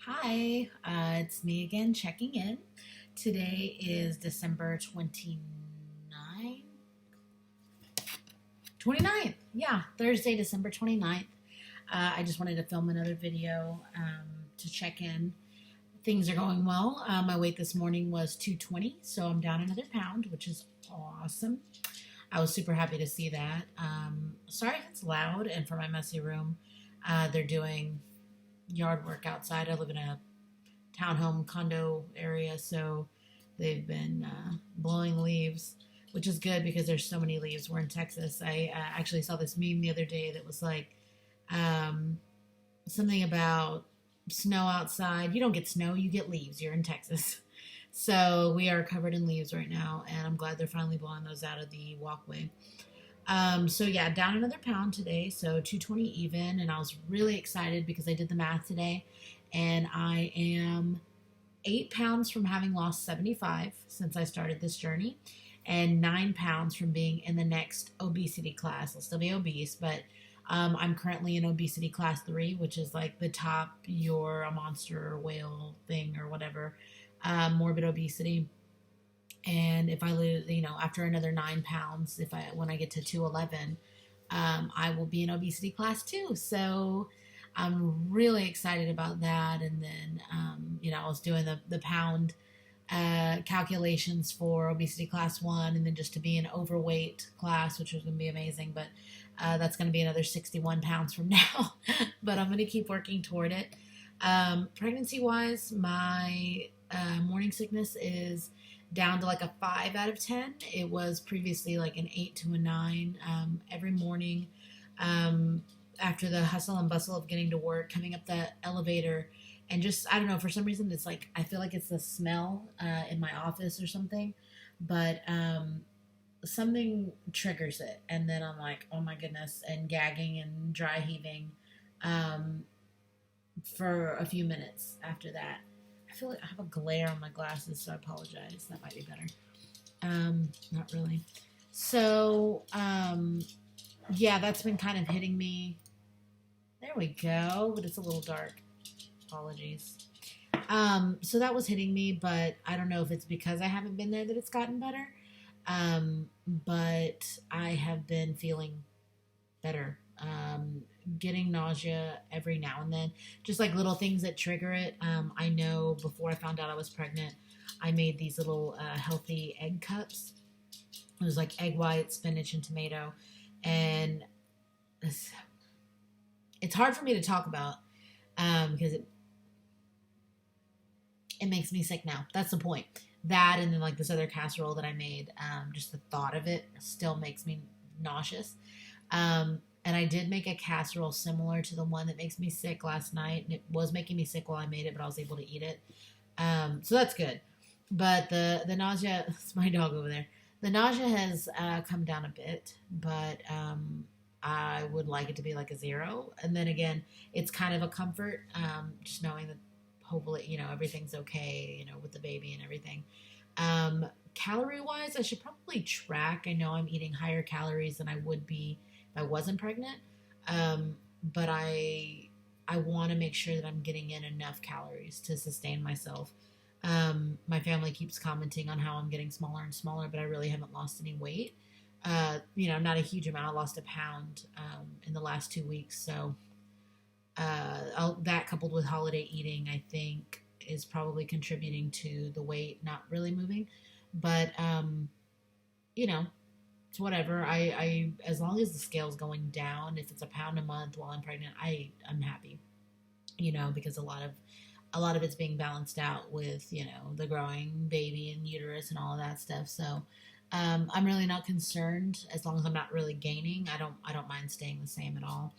Hi, it's me again checking in. Today is December 29th. Yeah, Thursday, December 29th. I just wanted to film another video to check in. Things are going well. My weight this morning was 220, so I'm down another pound, which is awesome. I was super happy to see that. Sorry if it's loud, and for my messy room, they're doing yard work outside. I live in a townhome condo area, so they've been blowing leaves, which is good because there's so many leaves. We're in Texas. I actually saw this meme the other day that was like something about snow outside. You don't get snow, you get leaves. You're in Texas. So we are covered in leaves right now, and I'm glad they're finally blowing those out of the walkway. So yeah, down another pound today, so 220 even, and I was really excited because I did the math today, and I am 8 pounds from having lost 75 since I started this journey, and 9 pounds from being in the next obesity class. I'll still be obese, but I'm currently in obesity class 3, which is like the top, you're a monster or whale thing or whatever, morbid obesity. And if I lose, after another 9 pounds, when I get to 211, I will be in obesity class 2. So I'm really excited about that. And then, I was doing the pound calculations for obesity class 1, and then just to be in overweight class, which was going to be amazing. But that's going to be another 61 pounds from now. But I'm going to keep working toward it. Pregnancy wise, my morning sickness is down to like a 5 out of 10. It was previously like an 8 to a 9 every morning. After the hustle and bustle of getting to work, coming up the elevator, and just, I don't know, for some reason it's like, I feel like it's the smell in my office or something, but something triggers it, and then I'm like, oh my goodness, and gagging and dry heaving for a few minutes after that. I feel like I have a glare on my glasses, so I apologize. That might be better. Not really. So, yeah, that's been kind of hitting me. There we go, but it's a little dark. Apologies. So that was hitting me, but I don't know if it's because I haven't been there that it's gotten better. But I have been feeling better. Getting nausea every now and then, just like little things that trigger it. I know before I found out I was pregnant, I made these little healthy egg cups. It was like egg white, spinach, and tomato, and it's hard for me to talk about because it makes me sick now. That's the point. That, and then like this other casserole that I made, just the thought of it still makes me nauseous. And I did make a casserole similar to the one that makes me sick last night. And it was making me sick while I made it, but I was able to eat it. So that's good. But the nausea, it's my dog over there. The nausea has come down a bit, but I would like it to be like a 0. And then again, it's kind of a comfort, just knowing that hopefully, everything's okay, with the baby and everything. Calorie-wise, I should probably track. I know I'm eating higher calories than I would be I wasn't pregnant, but I want to make sure that I'm getting in enough calories to sustain myself. My family keeps commenting on how I'm getting smaller and smaller, but I really haven't lost any weight. Not a huge amount. I lost a pound in the last 2 weeks, so that coupled with holiday eating, I think, is probably contributing to the weight not really moving. But it's whatever. I as long as the scale's going down, if it's a pound a month while I'm pregnant, I'm happy. Because a lot of it's being balanced out with, the growing baby and uterus and all of that stuff. So I'm really not concerned as long as I'm not really gaining. I don't mind staying the same at all.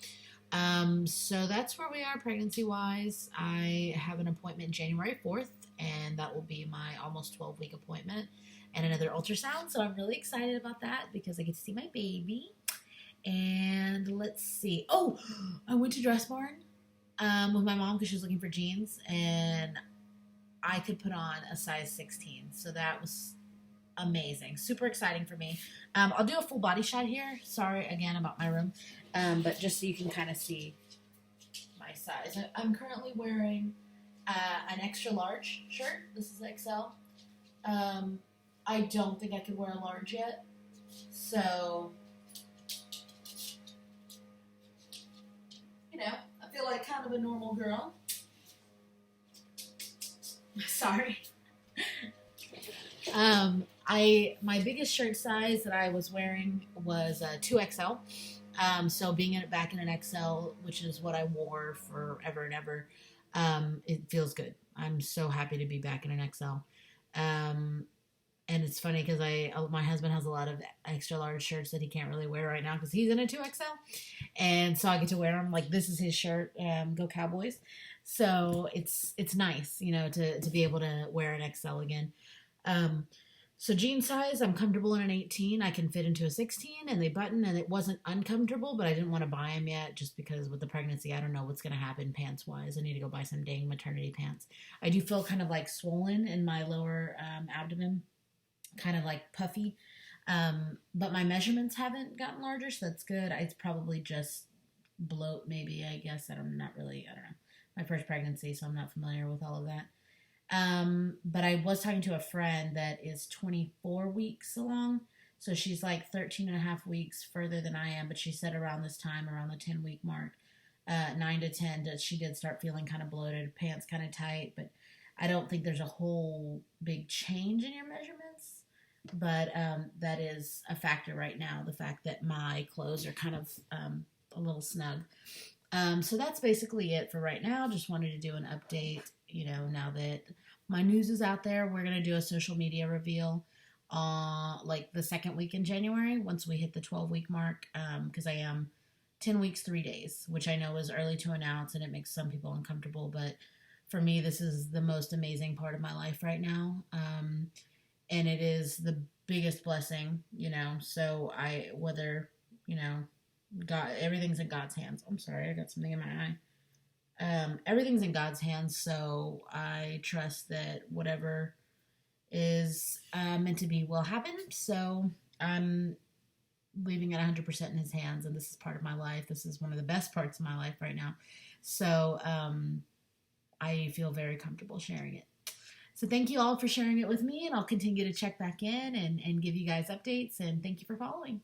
So that's where we are pregnancy wise. I have an appointment January 4th, and that will be my almost 12-week appointment, and another ultrasound. So I'm really excited about that because I get to see my baby. And let's see. Oh, I went to Dress Barn with my mom because she was looking for jeans, and I could put on a size 16. So that was amazing. Super exciting for me. I'll do a full body shot here. Sorry again about my room. But just so you can kind of see my size. I'm currently wearing an extra large shirt. This is XL. Um, I don't think I could wear a large yet. So, you know, I feel like kind of a normal girl. Sorry. My biggest shirt size that I was wearing was 2XL. So being back in an XL, which is what I wore forever and ever, it feels good. I'm so happy to be back in an XL. Um, and it's funny because my husband has a lot of extra large shirts that he can't really wear right now because he's in a 2XL, and so I get to wear them. Like this is his shirt. Go Cowboys! So it's nice, to be able to wear an XL again. Um, so jean size, I'm comfortable in an 18. I can fit into a 16, and they button, and it wasn't uncomfortable, but I didn't want to buy them yet just because with the pregnancy, I don't know what's going to happen pants wise. I need to go buy some dang maternity pants. I do feel kind of like swollen in my lower abdomen, kind of like puffy. But my measurements haven't gotten larger, so that's good. It's probably just bloat, maybe, I guess. I don't know. My first pregnancy, so I'm not familiar with all of that. But I was talking to a friend that is 24 weeks along. So she's like 13 and a half weeks further than I am. But she said around this time, around the 10-week mark, 9 to 10, that she did start feeling kind of bloated, pants kind of tight. But I don't think there's a whole big change in your measurements. But that is a factor right now, the fact that my clothes are kind of a little snug. So that's basically it for right now. Just wanted to do an update. Now that my news is out there, we're going to do a social media reveal like the second week in January once we hit the 12-week mark, because I am 10 weeks, 3 days, which I know is early to announce and it makes some people uncomfortable. But for me, this is the most amazing part of my life right now. And it is the biggest blessing, so God, everything's in God's hands. I'm sorry, I got something in my eye. Everything's in God's hands, so I trust that whatever is meant to be will happen. So I'm leaving it 100% in His hands, and this is part of my life. This is one of the best parts of my life right now. So I feel very comfortable sharing it. So thank you all for sharing it with me, and I'll continue to check back in and give you guys updates, and thank you for following.